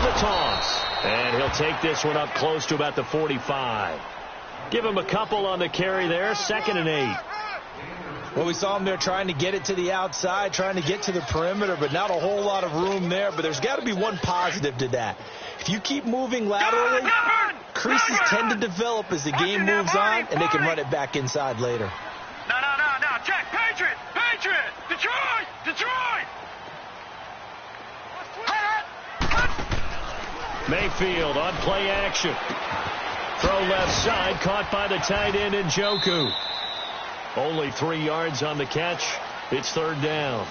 the toss. And he'll take this one up close to about the 45. Give him a couple on the carry there. 2nd and 8. Well, we saw him there trying to get it to the outside, trying to get to the perimeter, but not a whole lot of room there. But there's got to be one positive to that. If you keep moving laterally, creases tend to develop as the game moves on, and they can run it back inside later. No. Check. Patriot. Detroit. Mayfield on play action. Throw left side, caught by the tight end Njoku. Only 3 yards on the catch. It's 3rd down.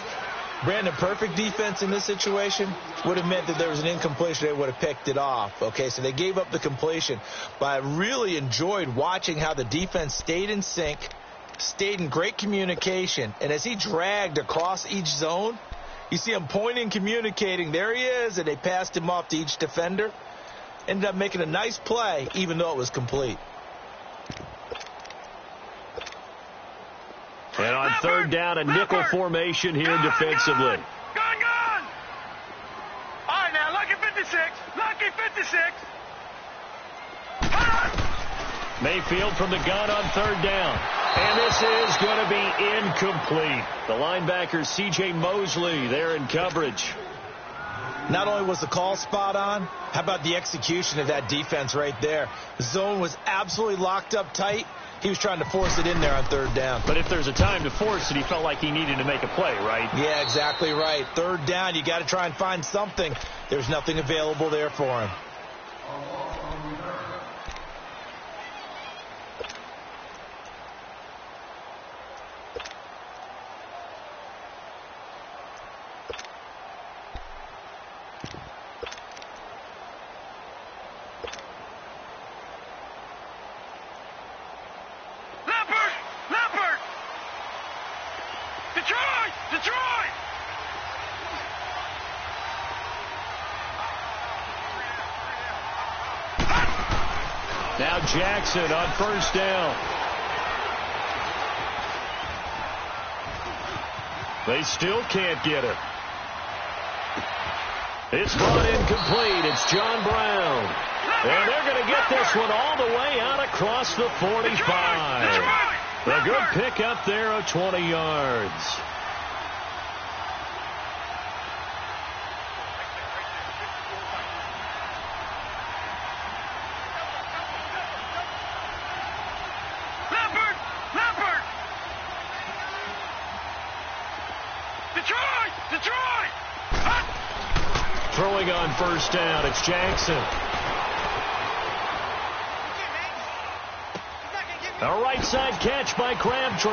Brandon, perfect defense in this situation would have meant that there was an incompletion. They would have picked it off. Okay, so they gave up the completion. But I really enjoyed watching how the defense stayed in sync, stayed in great communication. And as he dragged across each zone, you see him pointing, communicating. There he is, and they passed him off to each defender. Ended up making a nice play, even though it was complete. And on 3rd down, a nickel formation here defensively. Gun! All right, now, lucky 56. Mayfield from the gun on 3rd down. And this is going to be incomplete. The linebacker, C.J. Mosley, there in coverage. Not only was the call spot on, how about the execution of that defense right there? The zone was absolutely locked up tight. He was trying to force it in there on 3rd down. But if there's a time to force it, he felt like he needed to make a play, right? Yeah, exactly right. 3rd down, you got to try and find something. There's nothing available there for him. Detroit! Now Jackson on 1st down. They still can't get it. It's brought incomplete. It's John Brown. And they're going to get this one all the way out across the 45. A good pick up there of 20 yards. Detroit! Throwing on 1st down, it's Jackson. A right side catch by Crabtree.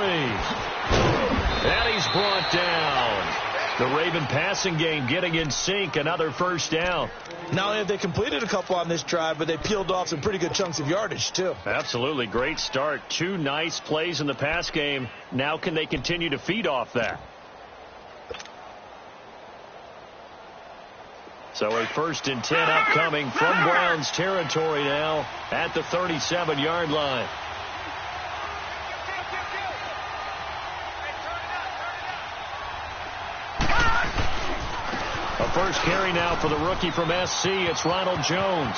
And he's brought down. The Raven passing game getting in sync, another 1st down. Not only have they completed a couple on this drive, but they peeled off some pretty good chunks of yardage, too. Absolutely. Great start. 2 nice plays in the pass game. Now can they continue to feed off that? So a 1st and 10 upcoming from Browns territory now at the 37-yard line. A first carry now for the rookie from SC. It's Ronald Jones.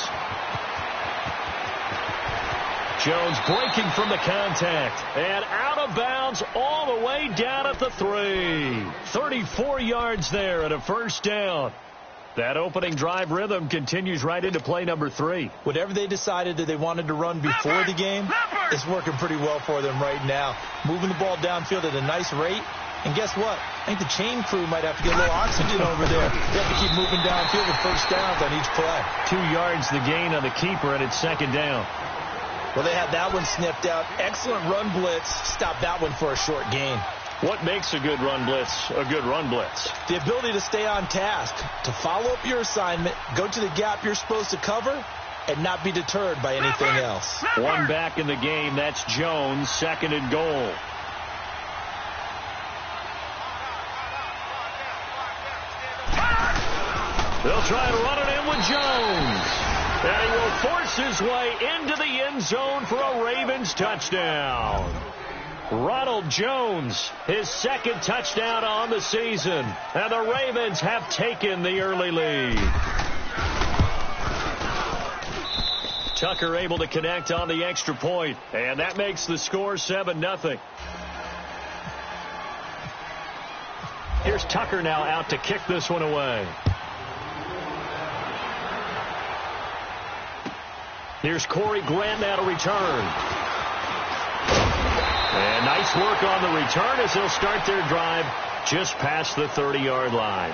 Jones breaking from the contact and out of bounds all the way down at the 3. 34 yards there and a 1st down. That opening drive rhythm continues right into play number 3. Whatever they decided that they wanted to run before the game, it's working pretty well for them right now. Moving the ball downfield at a nice rate. And guess what? I think the chain crew might have to get a little oxygen over there. They have to keep moving downfield with 1st downs on each play. 2 yards the gain on the keeper, and it's 2nd down. Well, they had that one snipped out. Excellent run blitz. Stopped that one for a short gain. What makes a good run blitz a good run blitz? The ability to stay on task, to follow up your assignment, go to the gap you're supposed to cover, and not be deterred by anything else. One back in the game. That's Jones, 2nd and goal. They'll try to run it in with Jones. And he will force his way into the end zone for a Ravens touchdown. Ronald Jones, his 2nd touchdown on the season. And the Ravens have taken the early lead. Tucker able to connect on the extra point, and that makes the score 7-0. Here's Tucker now out to kick this one away. Here's Corey Grant now to return. And nice work on the return as they'll start their drive just past the 30-yard line.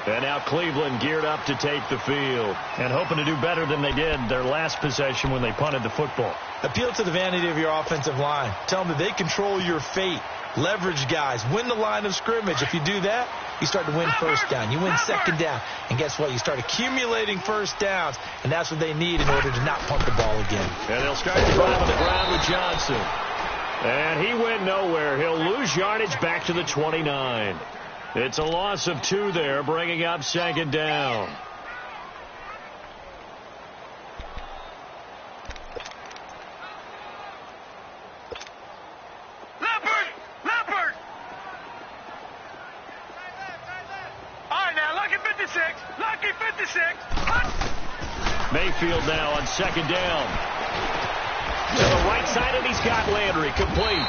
And now Cleveland geared up to take the field and hoping to do better than they did their last possession when they punted the football. Appeal to the vanity of your offensive line. Tell them that they control your fate. Leverage guys. Win the line of scrimmage. If you do that, you start to win first down. You win second down. And guess what? You start accumulating first downs. And that's what they need in order to not punt the ball again. And they'll start the drive on the ground with Johnson. And he went nowhere. He'll lose yardage back to the 29. It's a loss of 2 there, bringing up second down. Leopard! Leopard! All right, now, lucky 56. Lucky 56. Mayfield now on second down. To the right side, and he's got Landry complete.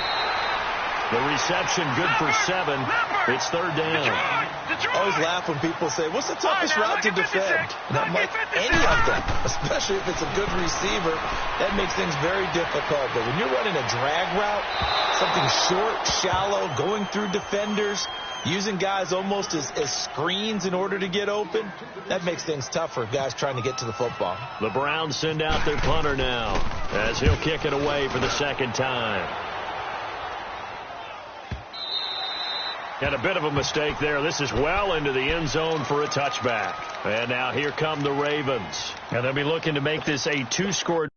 The reception good for 7. It's third down. I always laugh when people say, what's the toughest route to defend? And I'm like, any of them, especially if it's a good receiver. That makes things very difficult. But when you're running a drag route, something short, shallow, going through defenders, using guys almost as screens in order to get open, that makes things tough for guys trying to get to the football. The Browns send out their punter now as he'll kick it away for the second time. And a bit of a mistake there. This is well into the end zone for a touchback. And now here come the Ravens. And they'll be looking to make this a 2-score.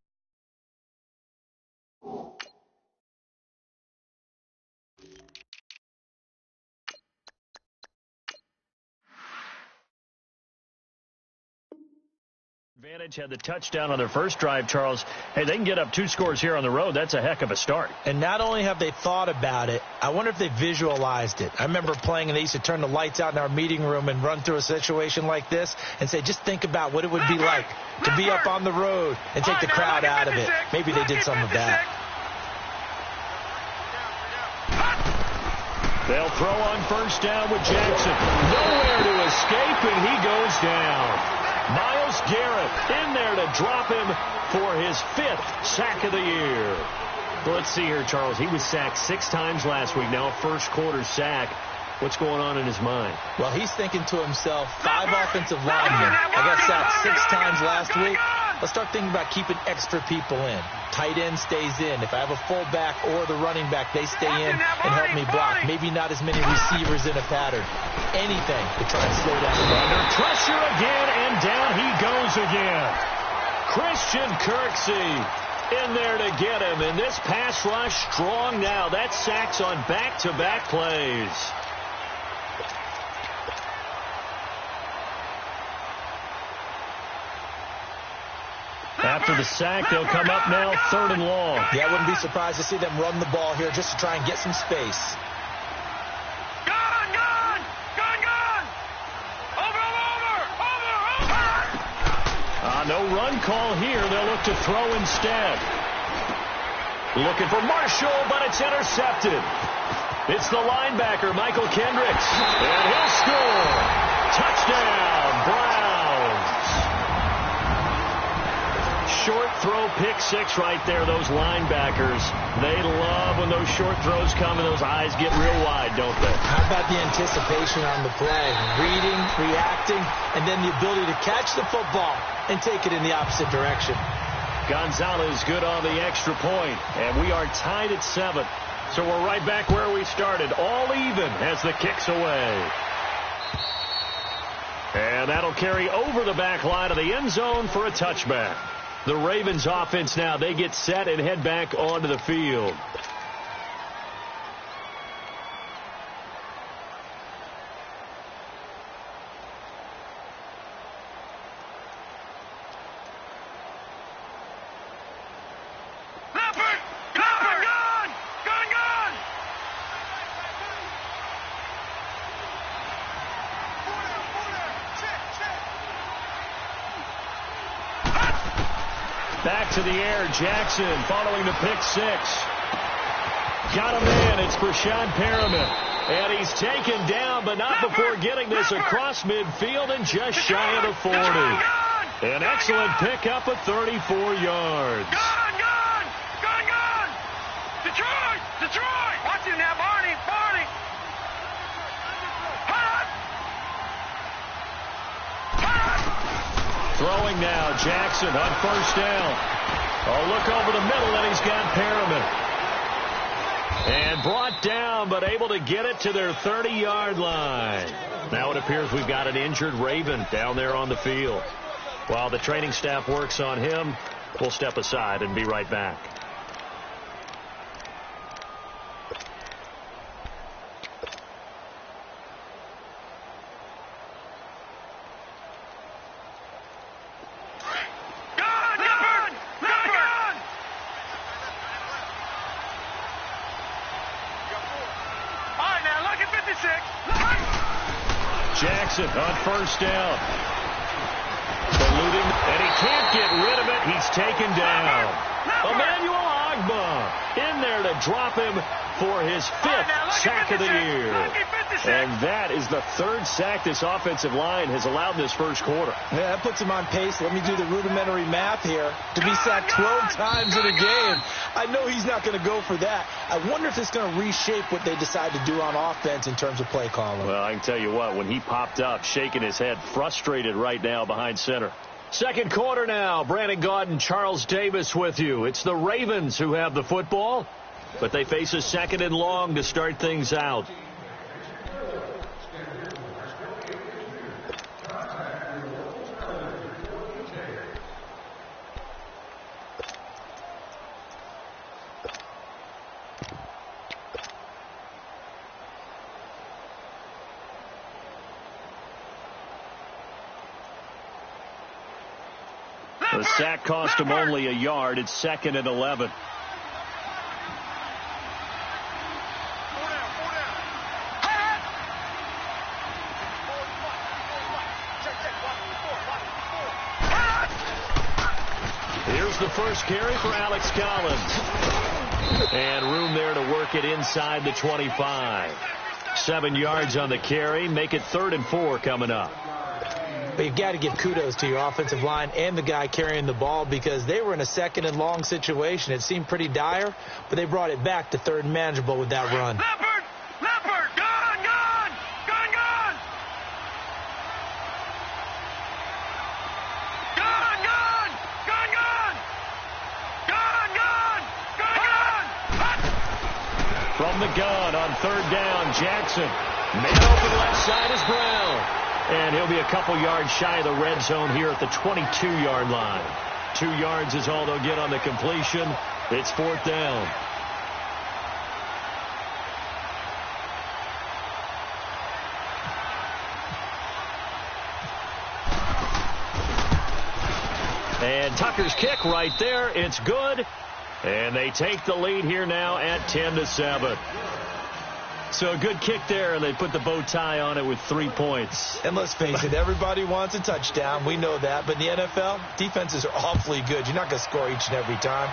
Advantage had the touchdown on their first drive, Charles. Hey, they can get up 2 scores here on the road. That's a heck of a start. And not only have they thought about it, I wonder if they visualized it. I remember playing, and they used to turn the lights out in our meeting room and run through a situation like this and say, just think about what it would be like to be up on the road and take the crowd out of it. Maybe they did some of that. They'll throw on first down with Jackson. Nowhere to escape, and he goes down. Myles Garrett in there to drop him for his 5th sack of the year. Well, let's see here, Charles. He was sacked 6 times last week. Now a first-quarter sack. What's going on in his mind? Well, he's thinking to himself, 5 offensive linemen. I got sacked 6 times last week. Let's start thinking about keeping extra people in. Tight end stays in. If I have a fullback or the running back, they stay in and help me block. Maybe not as many receivers in a pattern. Anything to try and slow down the run. Under pressure again, and down he goes again. Christian Kirksey in there to get him. And this pass rush strong now. That's sacks on back-to-back plays. After the sack, they'll come up now 3rd and long. Yeah, I wouldn't be surprised to see them run the ball here just to try and get some space. Gone! Over! No run call here. They'll look to throw instead. Looking for Marshall, but it's intercepted. It's the linebacker, Michael Kendricks. And he'll score. Touchdown, Browns. Short throw, pick 6 right there. Those linebackers, they love when those short throws come and those eyes get real wide, don't they? How about the anticipation on the play? Reading, reacting, and then the ability to catch the football and take it in the opposite direction. Gonzalez good on the extra point, and we are tied at 7. So we're right back where we started, all even as the kick's away. And that'll carry over the back line of the end zone for a touchback. The Ravens offense now, they get set and head back onto the field. Back to the air, Jackson following the pick six. Got a man, it's Brashad Perriman. And he's taken down, but not before getting this across midfield and just shy of the 40. An excellent pickup of 34 yards. Gone! Detroit! Watch him now, Barney! Throwing now, Jackson on first down. A look over the middle, and he's got Perriman. And brought down, but able to get it to their 30-yard line. Now it appears we've got an injured Raven down there on the field. While the training staff works on him, we'll step aside and be right back. Jackson on first down. Saluting, and he can't get rid of it. He's taken down. Emmanuel Ogbah in there to drop him for his fifth sack of the year. And that is the third sack this offensive line has allowed in this first quarter. Yeah, that puts him on pace. Let me do the rudimentary math here. To be sacked 12 times in a game. I know he's not going to go for that. I wonder if it's going to reshape what they decide to do on offense in terms of play calling. Well, I can tell you what, when he popped up, shaking his head, frustrated right now behind center. Second quarter now. Brandon Gaudin, Charles Davis with you. It's the Ravens who have the football, but they face a second and long to start things out. The sack cost him only a yard. It's 2nd and 11. Here's the first carry for Alex Collins. And room there to work it inside the 25. 7 yards on the carry. Make it 3rd and 4 coming up. But you've got to give kudos to your offensive line and the guy carrying the ball because they were in a second and long situation. It seemed pretty dire, but they brought it back to 3rd and manageable with that run. Leopard! Gone! From the gun on 3rd down, Jackson. Man open left side is Brown. And he'll be a couple yards shy of the red zone here at the 22-yard line. 2 yards is all they'll get on the completion. It's 4th down. And Tucker's kick right there. It's good. And they take the lead here now at 10-7. So a good kick there, and they put the bow tie on it with 3 points. And let's face it, everybody wants a touchdown. We know that. But in the NFL, defenses are awfully good. You're not going to score each and every time.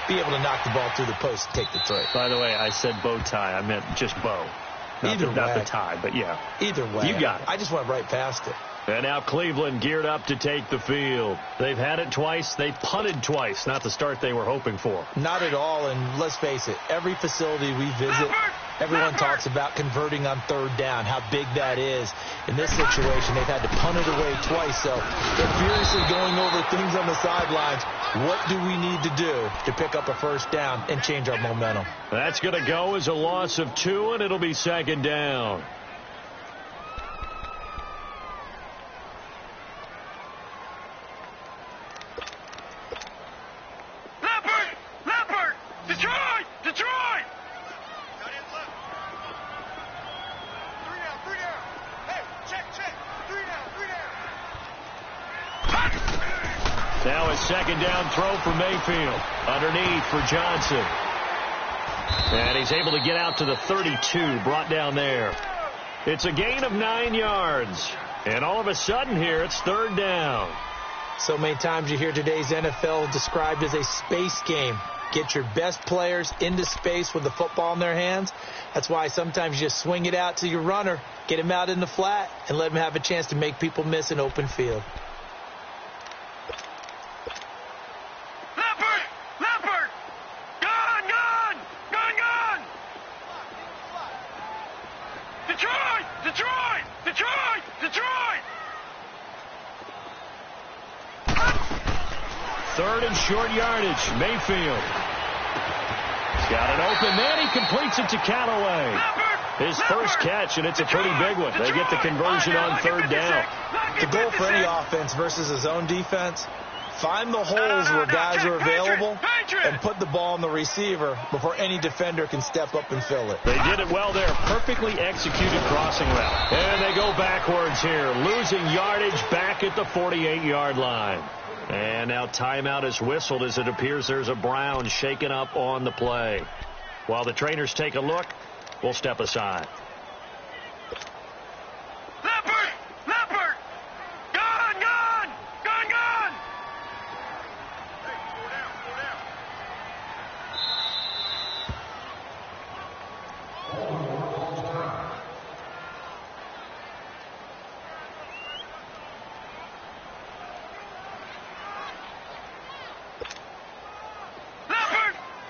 Be able to knock the ball through the post and take the throw. By the way, I said bow tie. I meant just bow. Not the tie, but yeah. Either way. You got it. I just went right past it. And now Cleveland geared up to take the field. They've had it twice. They punted twice. Not the start they were hoping for. Not at all. And let's face it, every facility we visit, everyone talks about converting on 3rd down, how big that is. In this situation, they've had to punt it away twice. So they're furiously going over things on the sidelines. What do we need to do to pick up a 1st down and change our momentum? That's going to go as a loss of 2, and it'll be 2nd down. Now a 2nd down throw for Mayfield. Underneath for Johnson. And he's able to get out to the 32, brought down there. It's a gain of 9 yards. And all of a sudden here, it's 3rd down. So many times you hear today's NFL described as a space game. Get your best players into space with the football in their hands. That's why sometimes you just swing it out to your runner, get him out in the flat, and let him have a chance to make people miss an open field. Leopard! Gone! Detroit! Third and short yardage. Mayfield. He's got it open. Then he completes it to Callaway. His first catch, and it's a pretty big one. They get the conversion on third down. The goal for any offense versus his own defense, find the holes where guys are available and put the ball on the receiver before any defender can step up and fill it. They did it well there. Perfectly executed crossing route. And they go backwards here, losing yardage back at the 48-yard line. And now timeout is whistled as it appears there's a Brown shaken up on the play. While the trainers take a look, we'll step aside. Leopard! Gone! Hey, slow down.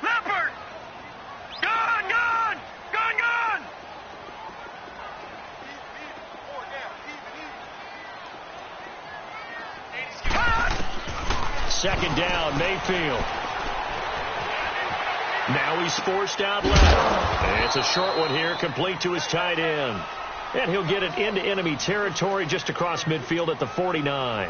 Leopard! Gone! Second down, Mayfield. Now he's forced out left. And it's a short one here, complete to his tight end. And he'll get it into enemy territory just across midfield at the 49.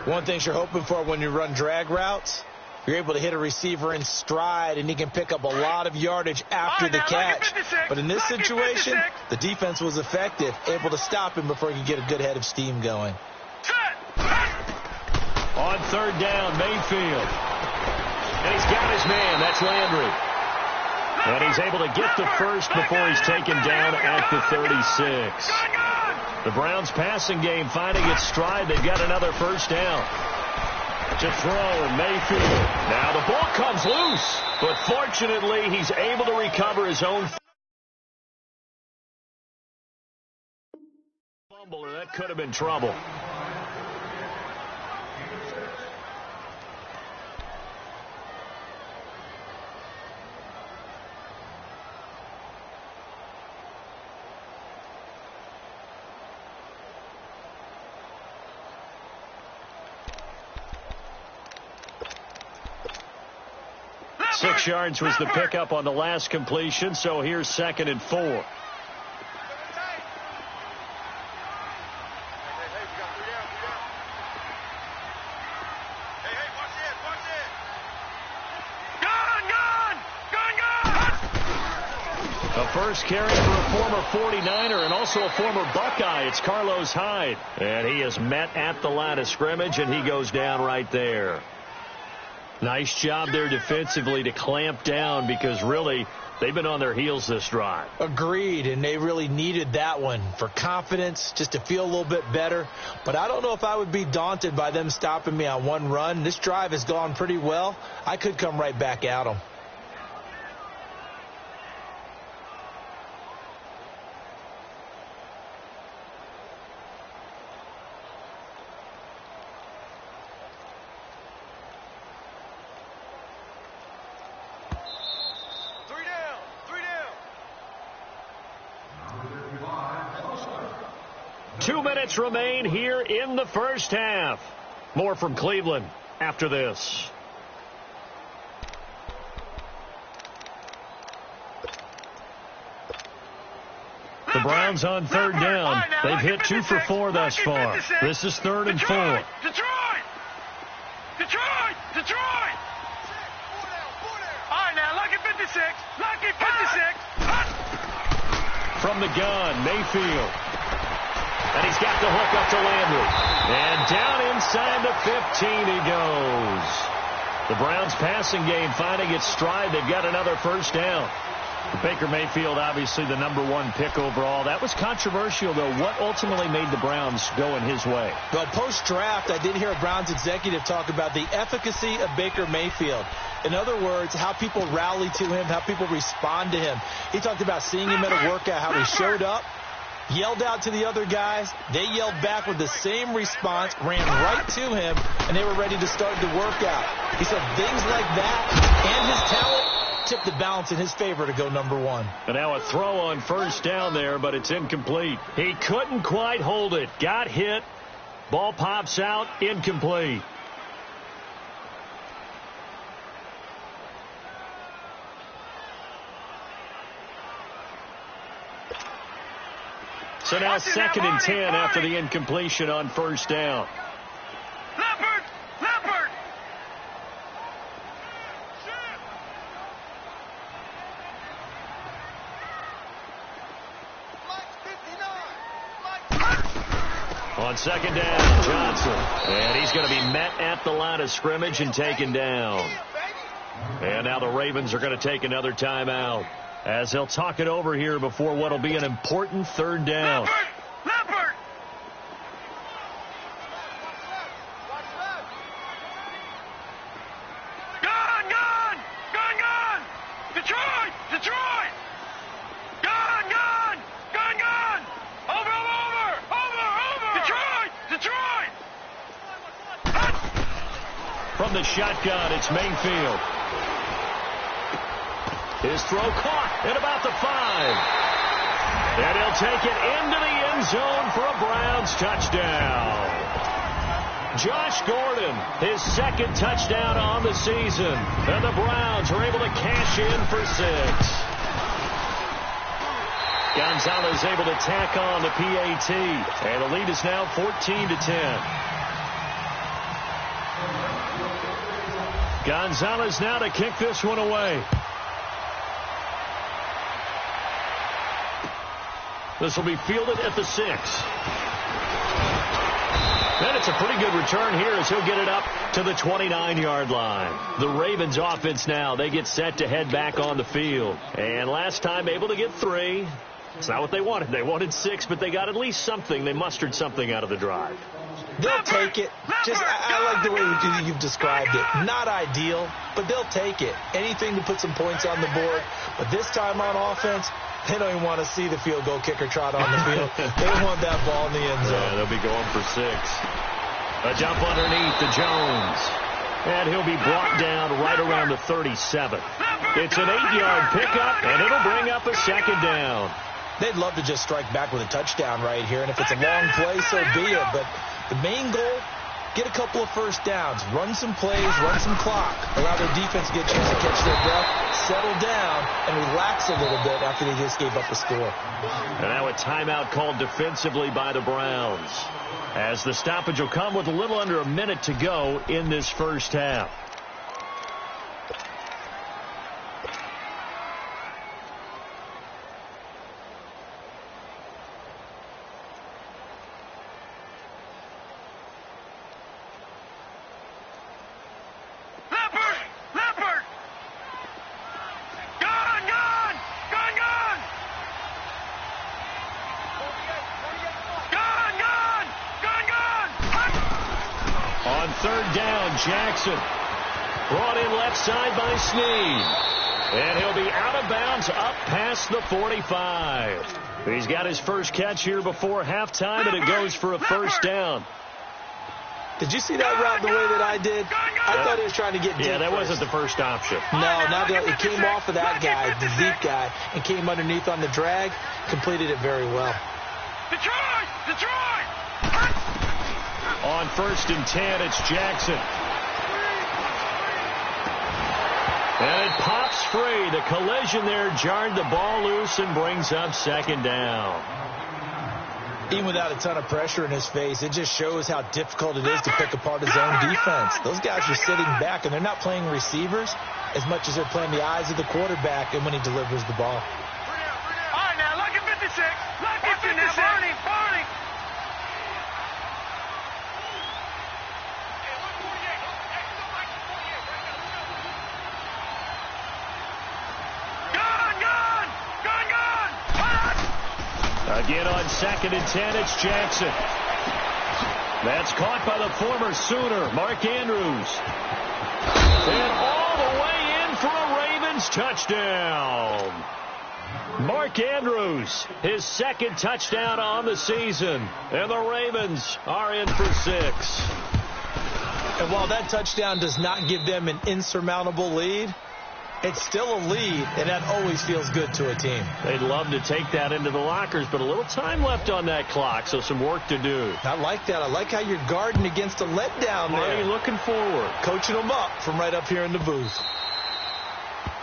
One thing you're hoping for when you run drag routes, you're able to hit a receiver in stride, and he can pick up a lot of yardage after the catch. But in this situation, the defense was effective, able to stop him before he could get a good head of steam going. On third down, Mayfield. And he's got his man. That's Landry. And he's able to get the first before he's taken down at the 36. The Browns passing game finding its stride. They've got another first down. To throw, Mayfield. Now the ball comes loose. But fortunately, he's able to recover his own fumble, or that could have been trouble. Six yards was the pickup on the last completion, so here's 2nd and 4. Hey, we got 3 down. A first carry for a former 49er and also a former Buckeye. It's Carlos Hyde. And he is met at the line of scrimmage, and he goes down right there. Nice job there defensively to clamp down, because really they've been on their heels this drive. Agreed, and they really needed that one for confidence, just to feel a little bit better. But I don't know if I would be daunted by them stopping me on one run. This drive has gone pretty well. I could come right back at them. Remain here in the first half. More from Cleveland after this. The Browns on third down. They've hit 2 for 4 thus far. This is 3rd and 4. Detroit! All right, now, lucky 56. From the gun, Mayfield. And he's got the hook up to Landry. And down inside the 15 he goes. The Browns passing game finding its stride. They've got another first down. Baker Mayfield, obviously the #1 pick overall. That was controversial, though. What ultimately made the Browns go in his way? Well, post-draft, I did hear a Browns executive talk about the efficacy of Baker Mayfield. In other words, how people rally to him, how people respond to him. He talked about seeing him at a workout, how he showed up, yelled out to the other guys. They yelled back with the same response, ran right to him, and they were ready to start the workout. He said things like that and his talent tipped the balance in his favor to go #1. And now a throw on first down there, but it's incomplete. He couldn't quite hold it. Got hit. Ball pops out. Incomplete. So now 2nd and 10 after the incompletion on first down. Leopard! Leopard! On 2nd down, Johnson. And he's going to be met at the line of scrimmage and taken down. And now the Ravens are going to take another timeout, as they'll talk it over here before what will be an important 3rd down. Leopard! Leopard! Gone! Gone! Gone! Gone! Detroit! Detroit! Gone! Gone! Gone! Gone! Over! Over! Over! Over! Detroit! Detroit! From the shotgun, it's Mayfield. His throw caught at about the 5. And he'll take it into the end zone for a Browns touchdown. Josh Gordon, his 2nd touchdown on the season. And the Browns are able to cash in for 6. Gonzalez able to tack on the PAT. And the lead is now 14-10. Gonzalez now to kick this one away. This will be fielded at the 6. And it's a pretty good return here as he'll get it up to the 29-yard line. The Ravens offense now, they get set to head back on the field. And last time able to get 3. It's not what they wanted. They wanted 6, but they got at least something. They mustered something out of the drive. They'll take it. I like the way you've described it. Not ideal, but they'll take it. Anything to put some points on the board. But this time on offense, they don't even want to see the field goal kicker trot on the field. They want that ball in the end zone. Yeah, they'll be going for 6. A jump underneath to Jones. And he'll be brought down right around the 37. It's an 8-yard pickup, and it'll bring up a 2nd down. They'd love to just strike back with a touchdown right here, and if it's a long play, so be it. But the main goal, get a couple of first downs, run some plays, run some clock, allow their defense to get a chance to catch their breath, settle down, and relax a little bit after they just gave up the score. And now a timeout called defensively by the Browns, as the stoppage will come with a little under a minute to go in this first half. Jackson brought in left side by Snead. And he'll be out of bounds up past the 45. He's got his first catch here before halftime, and it goes for a first down. Did you see that route the way that I did? I thought he was trying to get deep. Yeah, that wasn't the first option. No, not that. It came off of that guy, the deep guy, and came underneath on the drag. Completed it very well. Detroit! Detroit! On 1st and 10, it's Jackson. And it pops free. The collision there jarred the ball loose and brings up 2nd down. Even without a ton of pressure in his face, it just shows how difficult it is to pick apart his own defense. Those guys are sitting back, and they're not playing receivers as much as they're playing the eyes of the quarterback and when he delivers the ball. All right, now, look at 56. Look at 56. Barney, Barney. Gone, gone. Again on 2nd and 10, it's Jackson. That's caught by the former Sooner, Mark Andrews. And all the way in for a Ravens touchdown. Mark Andrews, his 2nd touchdown on the season. And the Ravens are in for 6. And while that touchdown does not give them an insurmountable lead, it's still a lead, and that always feels good to a team. They'd love to take that into the lockers, but a little time left on that clock, so some work to do. I like that. I like how you're guarding against a letdown Marty there. looking forward. Coaching them up from right up here in the booth.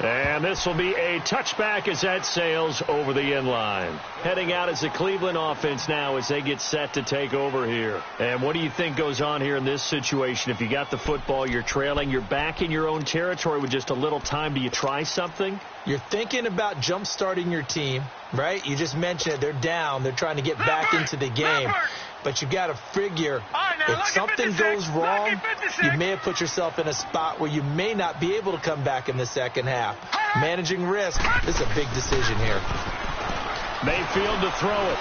And this will be a touchback as that sails over the end line. Heading out as the Cleveland offense now as they get set to take over here. And what do you think goes on here in this situation? If you got the football, you're trailing, you're back in your own territory with just a little time. Do you try something? You're thinking about jump-starting your team, right? You just mentioned it. They're down. They're trying to get back into the game. But you got to figure if something goes wrong, you may have put yourself in a spot where you may not be able to come back in the second half. Managing risk, this is a big decision here. Mayfield to throw it.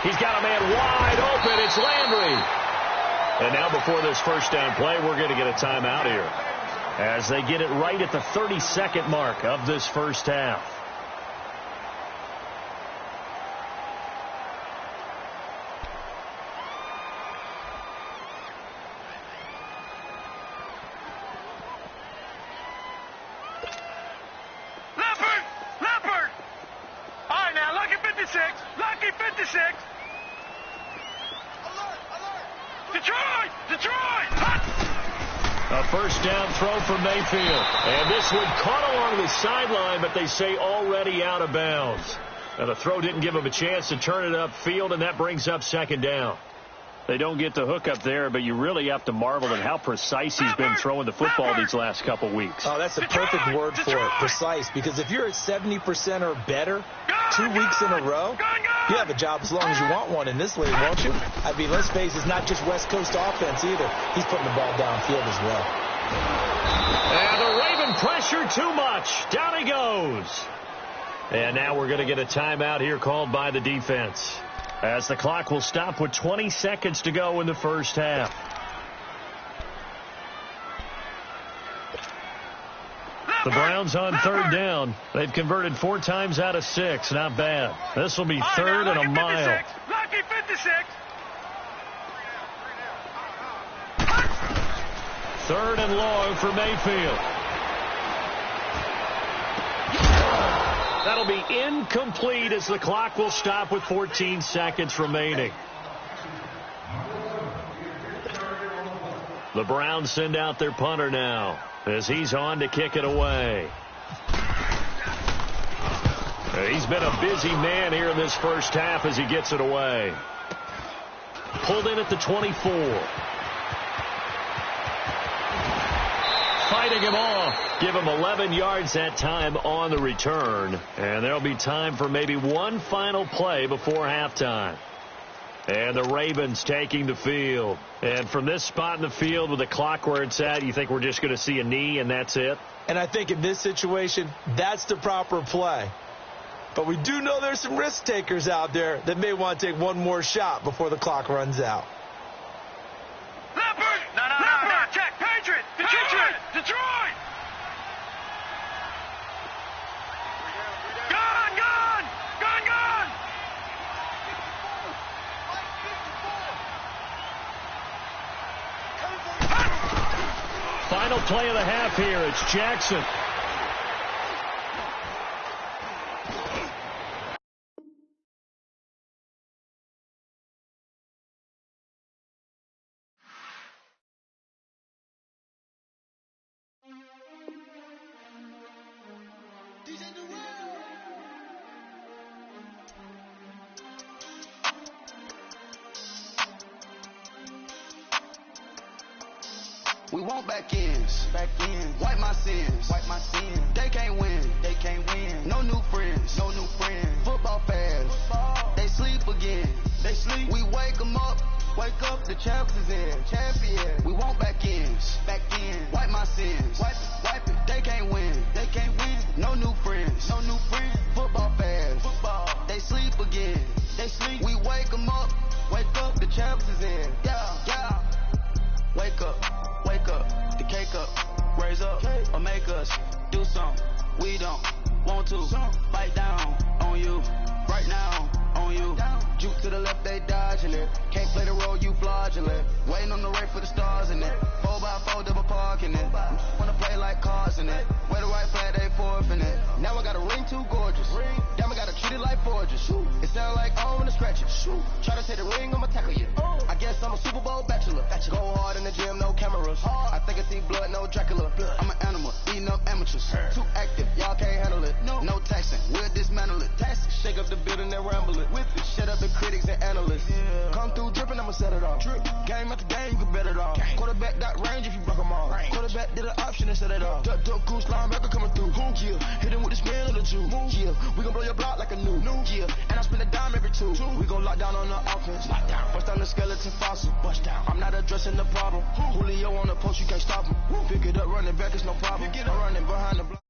He's got a man wide open. It's Landry. And now before this first down play, we're going to get a timeout here as they get it right at the 32nd mark of this first half. First down throw for Mayfield. And this one caught along the sideline, but they say already out of bounds. And the throw didn't give him a chance to turn it upfield, and that brings up 2nd down. They don't get the hook up there, but you really have to marvel at how precise he's been throwing the football these last couple weeks. Oh, that's a perfect word for it, precise, because if you're at 70% or better 2 weeks in a row, you have a job as long as you want one in this league, won't you? I mean, let's face it, it's not just West Coast offense either. He's putting the ball downfield as well. And the Raven pressure too much. Down he goes. And now we're going to get a timeout here called by the defense, as the clock will stop with 20 seconds to go in the first half. The Browns on 3rd down. They've converted 4 times out of 6. Not bad. This will be 3rd and a mile. Lucky 56. 3rd and long for Mayfield. That'll be incomplete as the clock will stop with 14 seconds remaining. The Browns send out their punter now as he's on to kick it away. He's been a busy man here in this first half as he gets it away. Pulled in at the 24. Fighting him off. Give him 11 yards that time on the return. And there'll be time for maybe one final play before halftime. And the Ravens taking the field. And from this spot in the field with the clock where it's at, you think we're just going to see a knee and that's it? And I think in this situation, that's the proper play. But we do know there's some risk takers out there that may want to take one more shot before the clock runs out. Leopard! No, check. Patriot! Detroit! Detroit! Gone! Final play of the half here. It's Jackson. We want back ends. Wipe my sins. They can't win. No new friends. Football fans. They sleep again. We wake them up. The champs is in. We want back ends. Wipe my sins. Wipe it. They can't win. No new friends. Football fans. They sleep again. raise up or make us do something we don't want to. Bite down on you right now, on you. Juke to the left, they dodging it. Can't play the role, you fraudulent. Waiting on the right for the stars in it. 4x4 double parking it. Wanna play like cars in it. Wear the right flag, they forfeiting it. Now I got a ring too gorgeous. Damn, I gotta treat it like forges. It sound like I wanna scratch it. Try to take the ring, I'ma tackle you. I guess I'm a Super Bowl bachelor. Go hard in the gym, no cameras. I think I see blood, no Dracula. I'm an animal, eating up amateurs. Too active, y'all can't handle it. No taxing, we'll dismantle it. Shake up the building and ramble it. With it, shut up the critics and analysts. Come through dripping, I'ma set it off. Game after game, you can bet it off. Quarterback got range if you block them all. Quarterback did an option and set it off. Duck goose linebacker coming through. Yeah, hit him with the spin or the two. Yeah, we gon' blow your block like a new. Yeah, and I spend a dime every two. We gon' lock down on the offense. Bust down the skeleton fossil. Bust down. I'm not addressing the problem. Julio on the post, you can't stop him. Pick it up, running back, it's no problem. I'm running behind the block.